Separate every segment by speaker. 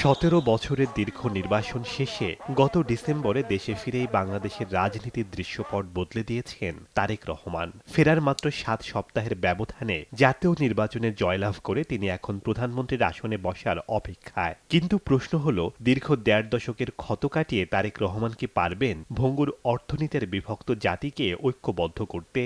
Speaker 1: ১৭ বছরের দীর্ঘ নির্বাসন শেষে গত ডিসেম্বরে দেশে ফিরেই বাংলাদেশের রাজনীতির দৃশ্যপট বদলে দিয়েছেন তারেক রহমান। ফেরার মাত্র ৭ সপ্তাহের ব্যবধানে জাতীয় নির্বাচনে জয়লাভ করে তিনি এখন প্রধানমন্ত্রীর আসনে বসার অপেক্ষায়। কিন্তু প্রশ্ন হল, দীর্ঘ ১.৫ দশকের ক্ষত কাটিয়ে তারেক রহমান কি পারবেন ভঙ্গুর অর্থনীতির বিভক্ত জাতিকে ঐক্যবদ্ধ করতে?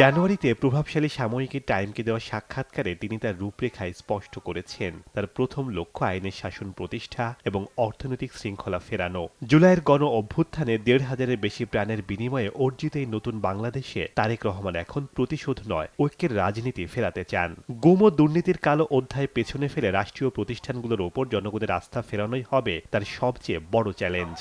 Speaker 1: জানুয়ারিতে প্রভাবশালী সাময়িকী টাইমকে দেওয়া সাক্ষাৎকারে তিনি তার রূপরেখায় স্পষ্ট করেছেন, তার প্রথম লক্ষ্য আইনের শাসন প্রতিষ্ঠা এবং অর্থনৈতিক শৃঙ্খলা ফেরানো। জুলাইয়ের গণ অভ্যুত্থানে ১,৫০০-এর বেশি প্রাণের বিনিময়ে অর্জিত এই নতুন বাংলাদেশে তারেক রহমান এখন প্রতিশোধ নয়, ঐক্যের রাজনীতি ফেরাতে চান। গুম ও দুর্নীতির কালো অধ্যায় পেছনে ফেলে রাষ্ট্রীয় প্রতিষ্ঠানগুলোর ওপর জনগণের আস্থা ফেরানোই হবে তার সবচেয়ে বড় চ্যালেঞ্জ।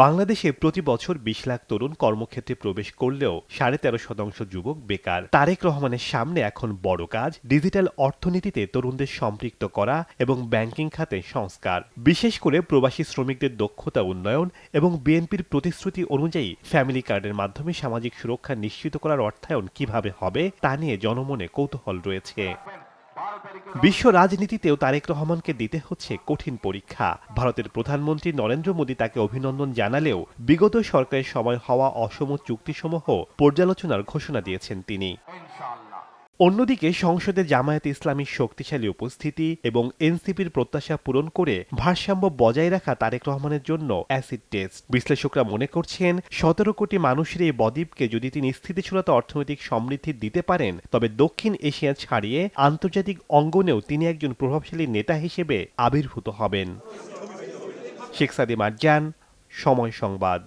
Speaker 1: বাংলাদেশে প্রতি বছর ২০ লাখ তরুণ কর্মক্ষেত্রে প্রবেশ করলেও ১৩.৫% যুবক বেকার। তারেক রহমানের সামনে এখন বড় কাজ ডিজিটাল অর্থনীতিতে তরুণদের সম্পৃক্ত করা এবং ব্যাংকিং খাতে সংস্কার, বিশেষ করে প্রবাসী শ্রমিকদের দক্ষতা উন্নয়ন এবং বিএনপির প্রতিশ্রুতি অনুযায়ী ফ্যামিলি কার্ডের মাধ্যমে সামাজিক সুরক্ষা নিশ্চিত করার অর্থায়ন কিভাবে হবে তা নিয়ে জনমনে কৌতূহল রয়েছে। বিশ্ব রাজনীতিতেও তারেক রহমানকে দিতে হচ্ছে কঠিন পরীক্ষা। ভারতের প্রধানমন্ত্রী নরেন্দ্র মোদী তাকে অভিনন্দন জানালেও বিগত সরকারের সময় হওয়া অসম চুক্তিসমূহ পর্যালোচনার ঘোষণা দিয়েছেন তিনি। অন্যদিকে সংসদে জামায়াতে ইসলামীর শক্তিশালী উপস্থিতি এবং এনসিপির প্রত্যাশা পূরণ করে ভারসাম্য বজায় রাখা তারেক রহমানের জন্য অ্যাসিড টেস্ট। বিশ্লেষকরা মনে করছেন, ১৭ কোটি মানুষের এই বদ্বীপকে যদি তিনি স্থিতিশীলতা অর্থনৈতিক সমৃদ্ধি দিতে পারেন, তবে দক্ষিণ এশিয়া ছাড়িয়ে আন্তর্জাতিক অঙ্গনেও তিনি একজন প্রভাবশালী নেতা হিসেবে আবির্ভূত হবেন। শেখ সাদি মারজান, সময় সংবাদ।